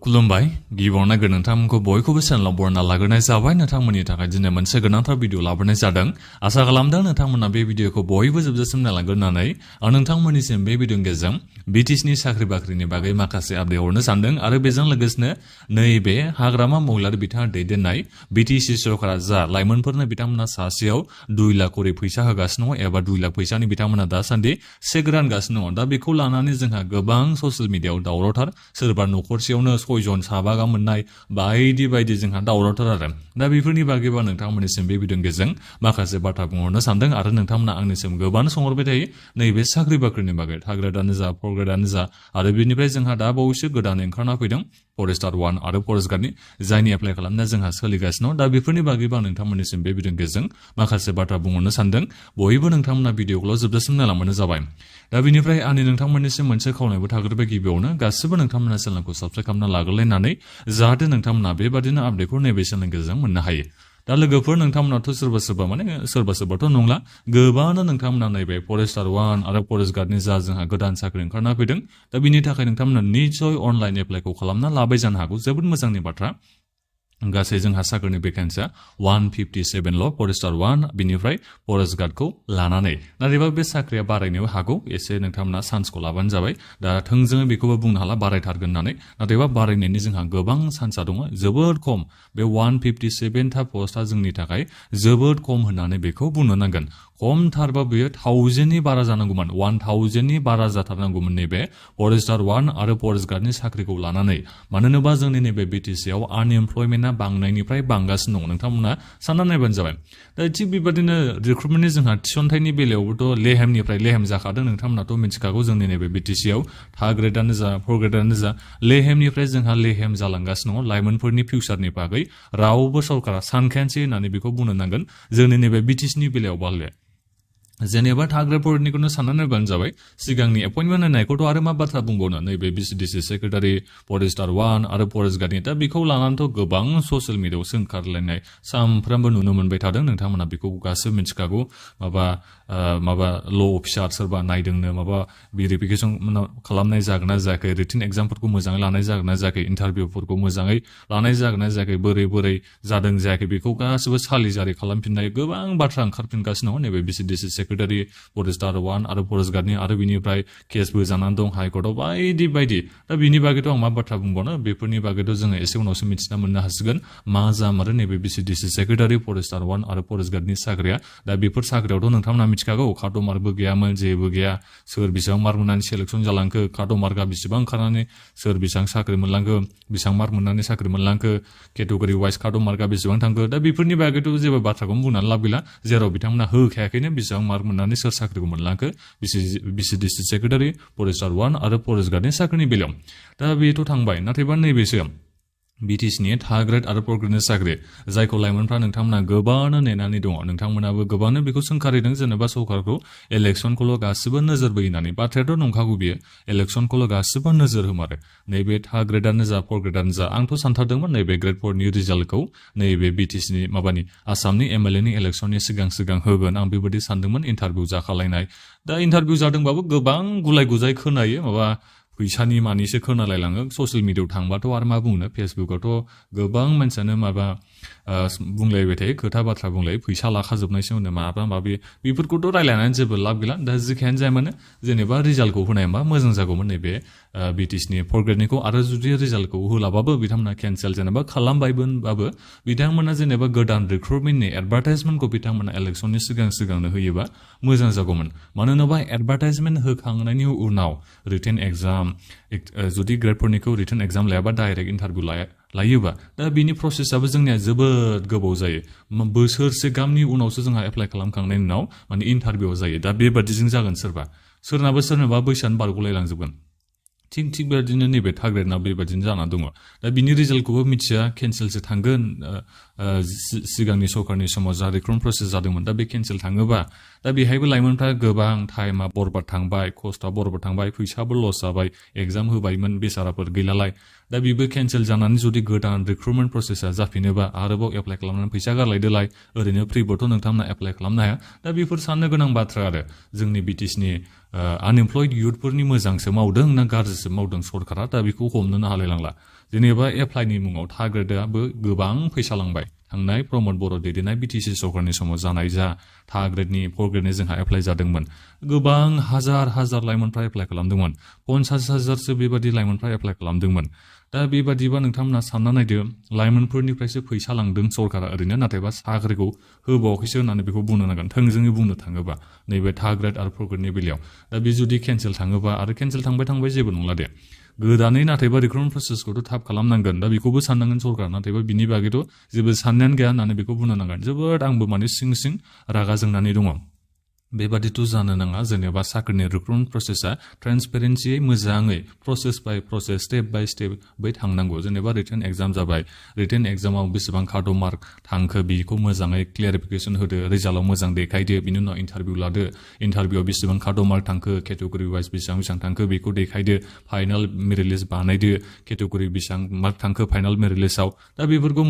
खुलुमबाय गिबियावनो नोंथांमोनखौ बयखौबो चेनेलाव बरायना लाग्रोनाय जाबाय नोंथांमोननि थाखाय दिनै मोनसे गोनांथार भिडिअ लाबोनाय जादों आसा खालामदों नोंथांमोना बे भिडिअखौ बयबो जोबजासिम नायलांगोन होननानै आं नोंथांमोननिसिम बे भिडिअनि गेजेरजों BTCनि साख्रि बाख्रिनि बागै माखासे आपडेट हरनो सानदों आरो बेजों लोगोसेनो नैबे हाग्रामा महिलारि बिथाङा दैदेननाय BTC सरकारा जा लाइमोनफोरनो बिथांमोना सासेयाव 2 लाख करि फैसा होगासिनो दङ एबा 2 लाख फैसानि बिथांमोना दासान्दि चेक रानगासिनो दङ दा बेखौ लानानै जोंहा गोबां ससियेल मिडियायाव दावरावथार सोरबा न'खरसेयावनो 6 जन 7 गाहाम मोननाय बायदि बायदि जोंहा दावरावथार आरो दा बेफोरनि बागैबा नोंथांमोननिसिम बे भिडिअनि गेजेरजों माखासे बाथ्रा बुंहरनो सानदों आरो नोंथांमोना आंनिसिम गोबां सोंहरबाय थायो नैबे साख्रि बाख्रिनि बागै थार्ड ग्रेडआनो जा फर्थ ग्रेडआनो जा आरो बेनिफ्राय जोंहा दा बावैसो गोदान ओंखारना फैदों फरेस्टार 1 आरो फरेस्ट गार्डनि जायनि एप्लाइ खालामनाया जोंहा सोलिगासिनो दं दा बेफोरनि बागैबा नोंथांमोननिसिम बे भिडिअनि गेजेरजों माखासे बाथ्रा बुंहरनो सानदों बयबो नोंथांमोना भिडिअखौल' जोबजासिम नायलांबानो जाबाय दा बेनिफ्राय आंनि नोंथांमोननिसिम मोनसे खावलायबो थाग्रोबाय गिबियावनो गासिबो नोंथांमोना चेनेलखौ साबस्क्राइब खालामना लाग्रोलायनानै जाहाथे नोंथांमोना बेबादिनो आपडेटखौ नैबे चेनेलनि गेजेरजों मोननो हायो दा लोगोफोर नोंथांमोनाथ' सोरबा सोरबाथ' नंला गोबाङानो नोंथांमोना नैबे फरेस्टार 1 आरो फरेस्ट गार्डनि जा जोंहा गोदान साख्रि ओंखारना फैदों दा बिनि थाखाय नोंथांमोना निश्चय अनलाइन एप्लाइखौ खालामना लाबाय जानो हागौ जोबोद मोजांनि बाथ्रा गासै जोंहा साख्रिनि भेकेन्सिया 157ल' फरेस्टार 1 बिनिफ्राय फरेस्ट गार्डखौ लानानै नाथायबा बे साख्रिया बारायनोबो हागौ एसे नोंथांमोना चान्सखौ लाबानो जाबाय दा थोंजोङै बेखौबो बुंनो हाला बारायथारगोन होननानै नाथायबा बारायनायनि जोंहा गोबां चान्सआ दङ जोबोद खम बे 157था पस्टआ जोंनि थाखाय जोबोद खम होननानै बेखौ बुंनो नांगोन खमथारबा बेयो 1000नि बारा जानांगौमोन 1000नि बारा जाथारनांगौमोन नैबे फरेस्टार 1 आरो फरेस्ट गार्डनि साख्रिखौ लानानै मानो होनोबा जोंनि नैबे BTCआव आनएमप्लयमेन्टआ बांनायनिफ्राय बांगासिनो दं नोंथांमोना सानना नायबानो जाबाय दा थिग बेबादिनो रिक्रुटमेन्टनि जोंहा थिसनथाइनि बेलायावबोथ' लेहेमनिफ्राय लेहेम जाखादों नोंथांमोनाथ' मिथिखागौ जोंनि नैबे BTCआव थार्ड ग्रेडआनो जा फर्थ ग्रेडआनो जा लेहेमनिफ्राय जोंहा लेहेम जालांगासिनो दङ लाइमोनफोरनि फिउचारनि बागै रावबो सरकारा सानखायानोसै होननानै बेखौ बुंनो नांगोन जोंनि नैबे BTCनि बेलायाव बाले जेनेबा थार्ड ग्रेड फरेस्टनिखौनो साननानै नायबानो जाबाय सिगांनि एपइन्टमेन्ट होनायखौथ' आरो मा बाथ्रा बुंबावनो नैबे BCDC सेक्रेटारि फरेस्टार 1 आरो फरेस्ट गार्डनि दा बेखौ लानानैथ' गोबां ससियेल मिडियायावसो ओंखारलायनाय सानफ्रामबो नुनो मोनबाय थादों नोंथांमोना बेखौ गासिबो मिथिखागौ माबा ल' अफिसार सोरबा नायदोंनो माबा भेरिफिकेसन खालामनाय जागोन ना जायाखै रिटिन एग्जामफोरखौ मोजाङै लानाय जागोन ना जायाखै इन्टारभिउफोरखौ मोजाङै लानाय जागोन ना जायाखै बोरै जादों जायाखै बेखौ गासिबो सालिजारि खालामफिननाय गोबां बाथ्रा ओंखारफिनगासिनो दङ नैबे BCDC सेक्रेटारि फरेस्टार 1 आरो फरेस्ट गार्डनि आरो बिनिफ्राय केसबो जानानै दं हाइकर्टआव बायदि बायदि दा बिनि बागैथ' आं मा बाथ्रा बुंबावनो बेफोरनि बागैथ' जोङो एसे उनावसो मिथिना मोननो हासिगोन मा जामारो नैबे BCDC सेक्रेटारि फरेस्टार 1 आरो फरेस्ट गार्डनि साख्रिया दा बेफोर साख्रियावथ' नोंथांमोना मिथिखागौ कार्ड मार्कबो गैयामोन जेबो गैया सोर बेसेबां मार्क मोननानै सेलेक्सन जालांखो कार्ड मार्कआ बेसेबां ओंखारनानै सोर बेसेबां साख्रि मोनलांखो बेसेबां मार्क मोननानै साख्रि मोनलांखो केटेगरि वाइज कार्ड मार्कआ बेसेबां थांखो दा बेफोरनि बागैथ' जेबो बाथ्राखौनो बुंनानै लाब गैला जेराव बिथांमोना होखायाखैनो बेसेबां मार्क मोननानै सोर साख्रिखौ मोनलांखो BCDC सेक्रेटारि फरेस्टार 1 आरो फरेस्ट गार्डनि साख्रिनि बेलायाव दा बेथ' थांबाय नाथायबा नैबेसो BTCनि थार्ड ग्रेड आरो फर्थ ग्रेडनि साख्रि जायखौ लाइमोनफ्रा नोंथांमोना गोबाङानो नेनानै दङ नोंथांमोनाबो गोबाङानो बेखौ सोंखारिदों जेनेबा सरकारखौ इलेक्सनखौल' गासिबो नोजोर बोयो होननानै बाथ्रायाथ' नंखागौ बियो इलेक्सनखौल' गासिबो नोजोर होमारो नैबे थार्ड ग्रेडआनो जा फर्थ ग्रेडआनो जा आंथ' सानथारदोंमोन नैबे ग्रेड 4नि रिजाल्टखौ नैबे BTCनि आसामनि MLAनि इलेक्सननि सिगां होगोन आं बेबायदि सानदोंमोन इन्टारभिउ जाखालायनाय दा इन्टारभिउ जादोंबाबो गोबां गुलाय गुजाय खोनायो फैसानि मानिसो खोनालायलाङो ससियेल मिडियायाव थांबाथ' आरो मा बुंनो फेसबुकआवथ' गोबां मानसियानो बुंलायबाय थायो खोथा बाथ्रा बुंलायो फैसा लाखाजोबनायसो होनो माबि बेफोरखौथ' रायलायनानै जेबो लाब गैला दा जेखियानो जाया मानो जेनेबा रिजाल्टखौ होनायबा मोजां जागौमोन नैबे BTCनि फर्थ ग्रेडनिखौ आरो जुदि रिजाल्टखौ होलाबाबो बिथांमोना केन्सेल जेनेबा खालामबायबाबो बिथांमोना जेनेबा गोदान रिक्रुटमेन्टनि एडभार्टाइजमेन्टखौ बिथांमोना इलेक्सननि सिगांनो होयोबा मोजां जागौमोन मानो होनोबा एडभार्टाइजमेन्ट होखांनायनि उनाव रिटेन एग्जाम जुदि ग्रेड 4निखौ रिटेन एग्जाम लायाबा डाइरेक्ट इन्टारभिउ लायोबा दा बिनि प्रसेसआबो जोंनिया जोबोद गोबाव जायो बोसोरसे गाहामनि उनावसो जोंहा एप्लाइ खालामखांनायनि उनाव इन्टारभिउ जायो दा बेबादिजों जागोन सोरनाबा बैसोआनो बारग'लायलांजोबगोन थिग बेबादिनो नैबे थार्ड ग्रेडना बेबादिनो जाना दङ दा बिनि रिजाल्टखौबो मिथिया केन्सेलसो थांगोन सिगांनि सरकारनि समाव जा रिक्रुटमेन्ट प्रसेस जादोंमोन दा बे केन्सेल थाङोबा दा बेहायबो लाइमोनफ्रा गोबां टाइमा बरबाद थांबाय कस्टआ बरबाद थांबाय फैसाबो लस जाबाय एग्जाम होबायमोन बेसाराफोर गैलालाय दा बेबो केन्सेल जानानै जुदि गोदान रिक्रुटमेन्ट प्रसेसा जाफिनोबा आरोबाव एप्लाइ खालामनानै फैसा गारलायदोलाय ओरैनो फ्रिबोथ' नोंथांमोना एप्लाइ खालामनो हाया दा बेफोर साननो गोनां बाथ्रा आरो जोंनि BTCनि आनएमप्लयड इयुथफोरनि मोजांसो मावदों ना गाज्रिसो मावदों सरकारा दा बेखौ हमनोनो हालायलांला जेनेबा एप्लाइनि मुङाव थार्ड ग्रेडआबो गोबां फैसा लांबाय थांनाय प्रमद बर' दैदेननाय BTC सरकारनि समाव जानाय जा थार्ड ग्रेडनि फर्थ ग्रेडनि जोंहा एप्लाइ जादोंमोन गोबां हाजार लाइमोनफ्रा एप्लाइ खालामदोंमोन 50,000सो बेबादि लाइमोनफ्रा एप्लाइ खालामदोंमोन दा बेबादिबा नोंथांमोना सानना नायदो लाइमोनफोरनिफ्रायसो फैसा लांदों सरकारा ओरैनो नाथायबा साख्रिखौ होबावाखैसो होननानै बेखौ बुंनो नांगोन थोंजोङै बुंनो थाङोबा नैबे थार्ड ग्रेड आरो फर्थ ग्रेडनि बेलायाव दा बे जुदि केन्सेल थाङोबा आरो केन्सेल थांबाय जेबो नंला दे गोदानै नाथायबा रिक्रुटमेन्ट प्रसेसखौथ' थाब खालामनांगोन दा बेखौबो साननांगोन सरकार नाथायबा बिनि बागैथ' जेबो साननायानो गैया होननानै बेखौ बुंनो नांगोन जोबोद आंबो माने सिं रागा जोंनानै दङ बेबादिथ' जानो नाङा जेनेबा साख्रिनि रिक्रुटमेन्ट प्रसेसा ट्रेन्सपेरेन्सियै मोजाङै process by process step by step बै थांनांगौ जेनेबा रिटेन एग्जाम जाबाय रिटेन एग्जामाव बेसेबां कार्ड मार्क थांखो बेखौ मोजाङै क्लियारिफिकेसन होदो रिजाल्टआव मोजां देखायदो बिनि उनाव इन्टारभिउ लादो इन्टारभिउआव बेसेबां कार्ड मार्क थांखो केटेगरि वाइज बेसेबां थांखो बेखौ देखायदो फाइनाल मेरिट लिस्ट बानायदो केटेगरि बेसेबां मार्क थांखो फाइनाल मेरिट लिस्टआव दा बेफोरखौ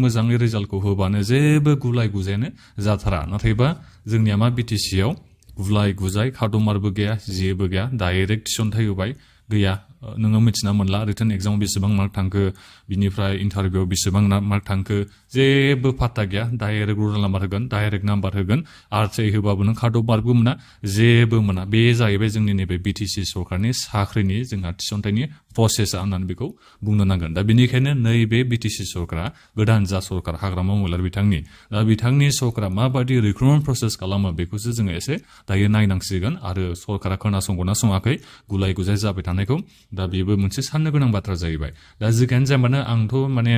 मोजाङै रिजाल्टखौ होबानो जेबो गुलाय गुजायानो जाथारा नाथायबा जोंनिया मा BTC आव गुलाय गुजाय खादमारबो गैया जेबो गैया डाइरेक्ट थिसनथाइ होबाय गैया नोङो मिथिना मोनला रिटेन एग्जामाव बेसेबां मार्क थांखो बिनिफ्राय इन्टारभिउआव बेसेबां मार्क थांखो जेबो पात्ता गैया डाइरेक्ट रुल नाम्बार होगोन डाइरेक्ट नाम्बार होगोन आरसाइ होबाबो नों कार्ड मार्कबो मोना जेबो मोना बे जाहैबाय जोंनि नैबे BTC सरकारनि साख्रिनि जोंहा थिसनथाइनि प्रसेसा होननानै बेखौ बुंनो नांगोन दा बेनिखायनो नैबे BTC सरकारा गोदान जा सरकार हाग्रामा महिलारि बिथांनि दा बिथांनि सरकारा माबादि रिक्रुटमेन्ट प्रसेस खालामो बेखौसो जोङो एसे दायो नायनांसिगोन आरो सरकारा खोनासंगोना सङाखै गुलाय गुजाय जाबाय थानायखौ दा बेबो मोनसे साननो गोनां बाथ्रा जाहैबाय दा जिखियानो जाया मानो आंथ' माने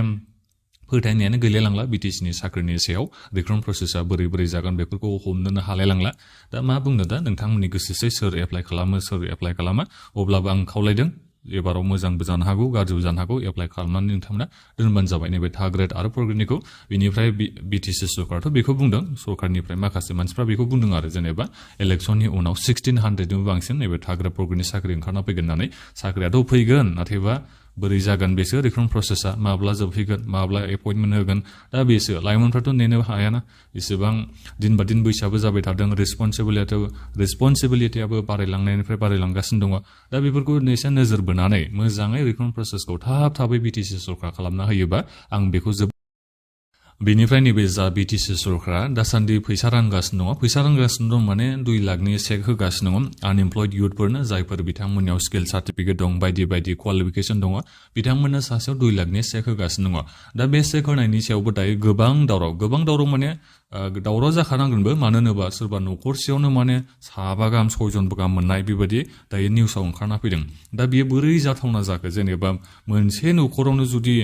फोथायनायानो गैलायलांला BTCनि साख्रिनि सायाव रिक्रुटमेन्ट प्रसेसा बोरै जागोन बेफोरखौ हमनोनो हालायलांला दा मा बुंनो दा नोंथांमोननि गोसोसै सोर एप्लाइ खालामो सोर एप्लाइ खालामा अब्लाबो आं खावलायदों एबाराव मोजांबो जानो हागौ गाज्रिबो जानो हागौ एप्लाइ खालामनानै नोंथांमोना दोनबानो जाबाय नैबे थार्ड ग्रेड आरो फर्थ ग्रेडनिखौ बेनिफ्राय BTC सरकाराथ' बेखौ बुंदों सरकारनिफ्राय माखासे मानसिफ्रा बेखौ बुंदों आरो जेनेबा इलेक्सननि उनाव 1600निबो बांसिन नैबे थार्ड ग्रेड फर्थ ग्रेडनि साख्रि ओंखारना फैगोन होननानै साख्रियाथ' फैगोन नाथायबा बोरै जागोन बेसो रिक्रुटमेन्ट प्रसेसा माब्ला जोबहैगोन माब्ला एपइन्टमेन्ट होगोन दा बेसो लाइमोनफ्राथ' नेनो हायाना इसेबां दिन बा दिन बैसोआबो जाबाय थादों रेसपन्सिबिलिटियाबो बारायलांनायनिफ्राय बारायलांगासिनो दङ दा बेफोरखौ एसे नोजोर बोनानै मोजाङै रिक्रुटमेन्ट प्रसेसखौ थाबै BTC सरकार खालामना होयोबा आं बेखौ बेनिफ्राय नैबे जा BTC सरकारा दासान्दि फैसा रानगासिनो दं माने 2 लाखनि चेक होगासिनो दङ आनएमप्लयड इयुथफोरनो जायफोर बिथांमोननियाव स्किल सार्टिफिकेट दं बायदि क्वालिफिकेसन दङ बिथांमोननो सासेयाव 2 लाखनि चेक होगासिनो दङ दा बे चेक होनायनि सायावबो दायो गोबां दावराव माने दावराव जाखानांगोनबो मानो होनोबा सोरबा न'खरसेयावनो माने 7 गाहाम 6 जनबो गाहाम मोननाय बेबायदि दायो निउसाव ओंखारना फैदों दा बेयो बोरै जाथावना जाखो जेनेबा मोनसे न'खरावनो जुदि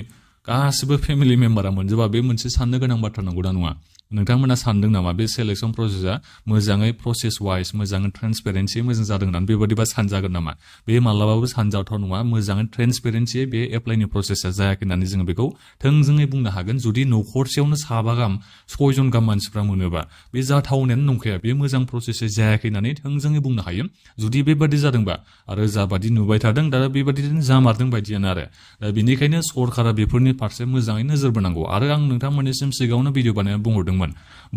गासिबो फेमिलि मेम्बारा मोनजोबा बे मोनसे साननो गोनां बाथ्रा नंगौना नङा नोंथांमोना सानदों नामा बे सेलेक्सन प्रसेसा मोजाङै प्रसेस वाइज मोजाङै ट्रेन्सपेरेन्सि मोजां जादों होननानै बेबादिबा सानजागोन नामा बे मालाबाबो सानजाथाव नङा मोजाङै ट्रेन्सपेरेन्सि बे एप्लाइनि प्रसेसा जायाखै होननानै जोङो बेखौ थोंजोङै बुंनो हागोन जुदि न'खरसेयावनो 7 गाहाम 6 जन गाहाम मानसिफ्रा मोनोबा बे जाथावनायानो नंखाया बे मोजां प्रसेसा जायाखै होननानै थोंजोङै बुंनो हायो जुदि बेबादि जादोंबा आरो जाबादि नुबाय थादों दा बेबादिनो जामारदों बायदियानो आरो दा बेनिखायनो सरकारा बेफोरनि फारसे मोजाङै नोजोर बोनांगौ आरो आं नोंथांमोननिसिम सिगाङावनो भिडिअ बानायना बुंहरदोंमोन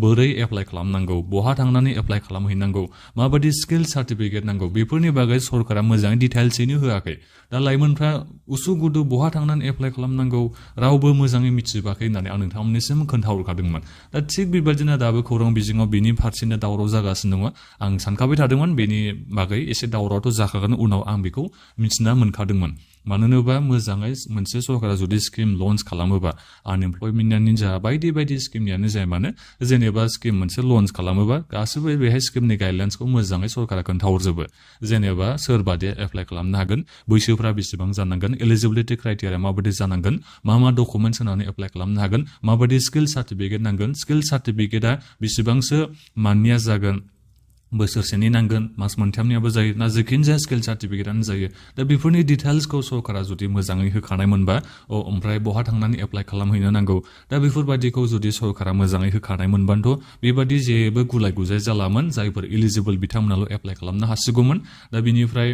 बोरै एप्लाइ खालामनांगौ बहा थांनानै एप्लाइ खालामहैनांगौ माबादि स्किल सार्टिफिकेट नांगौ बेफोरनि बागै सरकारा मोजाङै डिटेल्सयैनो होआखै दा लाइमोनफ्रा उसुगुदु बहा थांनानै एप्लाइ खालामनांगौ रावबो मोजाङै मिथिजोबाखै होननानै आं नोंथांमोननिसिम खोन्थाहरखादोंमोन दा थिग बेबायदिनो दाबो खौरां बिजोङाव बेनि फारसेनो दावराव जागासिनो दङ आं सानखाबाय थादोंमोन बेनि बागै एसे दावरावथ' जाखागोन उनाव आं बेखौ मिथिना मोनखादोंमोन मानो होनोबा मोजाङै मोनसे सरकारा जुदि स्किम लन्च खालामोबा आनएमप्लयमेन्टनि जा बायदि स्किमनियानो जाया मानो जेनेबा स्किम मोनसे लन्च खालामोबा गासैबो बेहाय स्किमनि गाइडलाइन्सखौ मोजाङै सरकारा खोन्थाहरजोबो जेनेबा सोरबादि एप्लाइ खालामनो हागोन बैसोफ्रा बेसेबां जानांगोन एलिजिबिलिटि क्राइटेरिया माबादि जानांगोन मा डकुमेन्ट्स होनानै एप्लाइ खालामनो हागोन माबादि स्किल सार्टिफिकेट नांगोन स्किल सार्टिफिकेटआ बेसेबांसो मान्थनिया जागोन बोसोरसेनि नांगोन मास मोनथामनियाबो जायो ना जिखिजाया स्किल सार्टिफिकेटआनो जायो दा बेफोरनि डिटेल्सखौ सरकारा जुदि मोजाङै होखानाय मोनबा ओमफ्राय बहा थांनानै एप्लाइ खालामहैनो नांगौ दा बेफोरबादिखौ जुदि सरकारा मोजाङै होखानाय मोनबानोथ' बेबादि जेबो गुलाय गुजाय जालामोन जायफोर इलिजिबोल बिथांमोनाल' एप्लाइ खालामनो हासिगौमोन दा बिनिफ्राय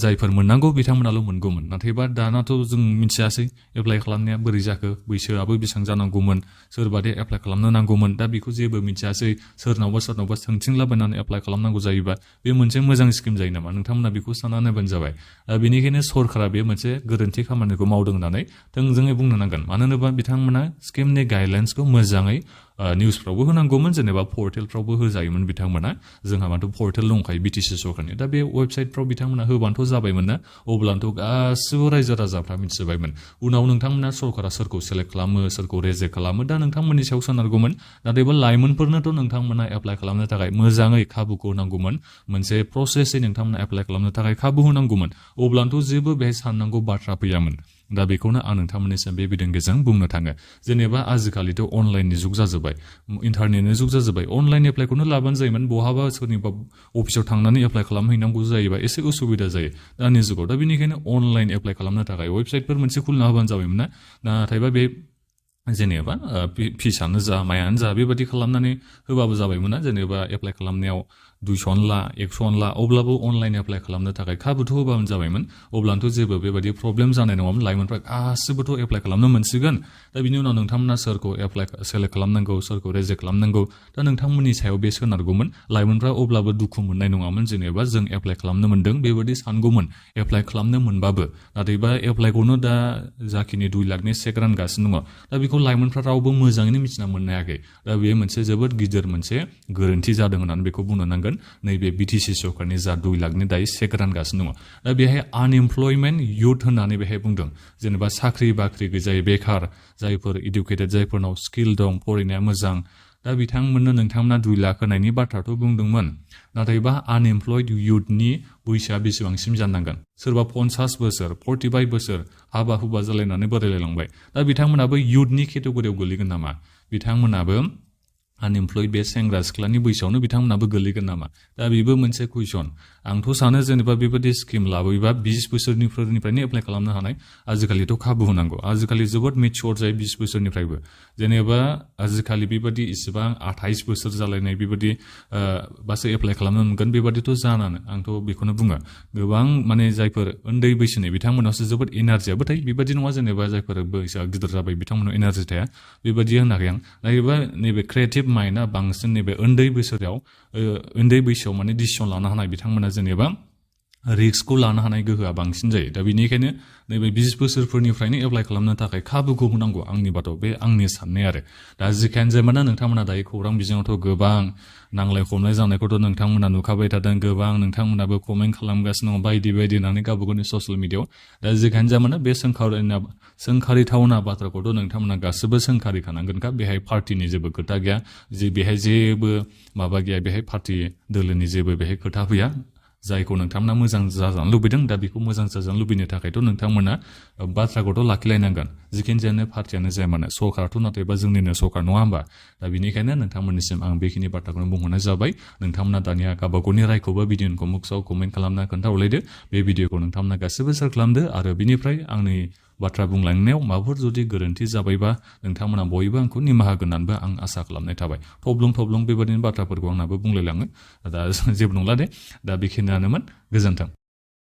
जायफोर मोननांगौ बिथांमोनाल' मोनगौमोन नाथायबा दानाथ' जों मिथियासै एप्लाइ खालामनाया बोरै जाखो बैसोआबो बेसेबां जानांगौमोन सोरबादि एप्लाइ खालामनो नांगौमोन दा बेखौ जेबो मिथियासै सोरनावबा सोंथिंलाबायनानै एप्लाइ एप्लाइ खालामनांगौ जायोबा बे मोनसे मोजां स्किम जायो नामा नोंथांमोना बेखौ सानना नायबानो जाबाय बेनिखायनो सरकारा बे मोनसे गोरोन्थि खामानिखौ मावदों होननानै थोंजोङै बुंनो नांगोन मानो होनोबा बिथांमोना स्किमनि गाइडलाइन्सखौ मोजाङै निउसफ्रावबो होनांगौमोन जेनेबा पर्टेलफ्रावबो होजायोमोन बिथांमोना जोंहा माथो पर्टेल दंखायो BTC सरकारनि दा बे वेबसाइटफ्राव बिथांमोना होबानोथ' जाबायमोन ना अब्लानोथ' गासिबो रायजो राजाफ्रा मिथिजोबायमोन उनाव नोंथांमोना सरकारा सोरखौ सेलेक्ट खालामो सोरखौ रेजेक्ट खालामो दा नोंथांमोननि सायाव सोनारगौमोन नाथायबा लाइमोनफोरनोथ' नोंथांमोना एप्लाइ खालामनो थाखाय मोजाङै खाबुखौ होनांगौमोन मोनसे प्रसेसै नोंथांमोना एप्लाइ खालामनो थाखाय खाबु होनांगौमोन अब्लानोथ' जेबो बेहाय साननांगौ बाथ्रा फैयामोन दा बेखौनो आं नोंथांमोननिसिम बे बिदिंगिजों बुंनो थाङो जेनेबा आजिखालिथ' अनलाइननि जुग जाजोब्बाय इन्टारनेटनि जुग जाजोब्बाय अनलाइन एप्लाइखौनो लाबानो जायोमोन बहाबा सोरनिबा अफिसाव थांनानै एप्लाइ खालामहैनांगौ जायोबा एसे उसुबिदा जायो दानि जुगाव दा बेनिखायनो अनलाइन एप्लाइ खालामनो थाखाय वेबसाइटफोर मोनसे खुलिना होबानो जाबायमोन ना नाथायबा बे जेनेबा फिसानो जा मायानो जा बेबादि खालामनानै होबाबो जाबायमोन ना जेनेबा एप्लाइ खालामनायाव 200 ला 100 ला अब्लाबो अनलाइन एप्लाइ खालामनो थाखाय खाबुथ' होबानो जाबायमोन अब्लानोथ' जेबो बेबादि प्रब्लेम जानाय नङामोन लाइमोनफ्रा गासिबोथ' एप्लाइ खालामनो मोनसिगोन दा बिनि उनाव नोंथांमोना सोरखौ सेलेक्ट खालामनांगौ सोरखौ रेजेक्ट खालामनांगौ दा नोंथांमोननि सायाव बे सोनारगौमोन लाइमोनफ्रा अब्लाबो दुखु मोननाय नङामोन जेनेबा जों एप्लाइ खालामनो मोनदों बेबादि सानगौमोन एप्लाइ खालामनो मोनबाबो नाथायबा एप्लाइखौनो दा जाखिनि 2 लाखनि चेक रानगासिनो दङ दा बेखौ लाइमोनफ्रा रावबो मोजाङैनो मिथिना मोननो हायाखै दा बेयो मोनसे जोबोद गिदिर मोनसे गोरोन्थि जादों होननानै बेखौ बुंनो नांगोन नैबे BTC सरकारनि जा 2 लाखनि दायो चेक रानगासिनो दङ दा बेहाय आनएमप्लयमेन्ट युथ होननानै बेहाय बुंदों जेनेबा साख्रि बाख्रि गैजायै बेखार जायफोर इडुकेटेड जायफोरनाव स्किल दं फरायनाया मोजां दा बिथांमोननो नोंथांमोना 2 लाख होनायनि बाथ्राथ' बुंदोंमोन नाथायबा आनएमप्लयड युथनि बैसोआ बेसेबांसिम जानांगोन सोरबा 50 बोसोर 45 बोसोर हाबा हुबा जालायनानै बोरायलायलांबाय दा बिथांमोनाबो युथनि केटेगरियाव गोलैगोन नामा बिथांमोनाबो आनएमप्लयड बे सेंग्रा सिख्लानि बैसोआवनो बिथांमोनाबो गोलैगोन नामा दा बेबो मोनसे कुइसन आंथ' सानो जेनेबा बेबादि स्किम लाबोयोबा 20 बोसोरनिफ्रायनो एप्लाइ खालामनो हानाय आजिखालिथ' खाबु होनांगौ आजिखालि जोबोद मेच्योर जायो 20 बोसोरनिफ्रायबो जेनेबा आजिखालि बेबादि इसेबां 28 बोसोर जालायनाय बेबादि बासो एप्लाइ खालामनो मोनगोन बेबादिथ' जानानो आंथ' बेखौनो बुङो गोबां माने जायफोर उन्दै बैसोनि बिथांमोनावसो जोबोद एनार्जियाबो थायो बेबादि नङा जेनेबा जायफोर बैसोआ गिदिर जाबाय बिथांमोनाव एनार्जि थाया बेबादि होनाखै आं नायोबा नैबे क्रिएटिभ माइन्डआ बांसिन नैबे उन्दै बैसोआव माने डिसिसन लानो हानाय बिथांमोना जेनेबा रिस्कखौ लानो हानाय गोहोआ बांसिन जायो दा बेनिखायनो नैबे 20 बोसोरफोरनिफ्रायनो एप्लाइ खालामनो थाखाय खाबुखौ होनांगौ आंनि बाथौ बे आंनि साननाय आरो दा जिखियानो जाया नोंथांमोना दायो खौरां बिजोङावथ' गोबां नांलाय खमलाय जानायखौथ' नोंथांमोना नुखाबाय थादों गोबां नोंथांमोनाबो कमेन्ट खालामगासिनो दङ बायदि होननानै गावबा गावनि ससियेल मिडियाआव दा जिखियानो जाया बे सोंखारिथावना बाथ्राखौथ' नोंथांमोना गासिबो सोंखारिखानांगोनखा बेहाय पार्टिनि जेबो खोथा गैया बेहाय जेबो माबा गैया बेहाय पार्टि दोलोनि जेबो बेहाय खोथा फैया जायखौ नोंथांमोना मोजां जाजानो लुबैदों दा बेखौ मोजां जाजानो लुबैनो थाखायथ' नोंथांमोना बाथ्राखौथ' लाखिलायनांगोन जिखिनि जायानो पार्टियानो जाया मानो सरकाराथ' नाथायबा जोंनिनो सरकार नङा होमबा दा बेनिखायनो नोंथांमोननिसिम आं बेखिनि बाथ्राखौनो बुंहरनाय जाबाय नोंथांमोना दानिया गावबा गावनि रायखौबो भिडिअ'खौ मुक्सआव कमेन्ट खालामना खोन्थाहरलायदो बे भिडिअ'खौ नोंथांमोना गासिबो शेयार खालामदो आरो बिनिफ्राय आंनि बाथ्रा बुंलांनायाव माबाफोर जुदि गोरोन्थि जाबायबा नोंथांमोना बयबो आंखौ निमाहा होगोनबो आं आसा खालामनाय थाबाय थब्लं बेबादिनो बाथ्राफोरखौ आंनाबो बुंलायलाङो दा जेबो नंला दे दा बेखिनियानोमोन गोजोन्थों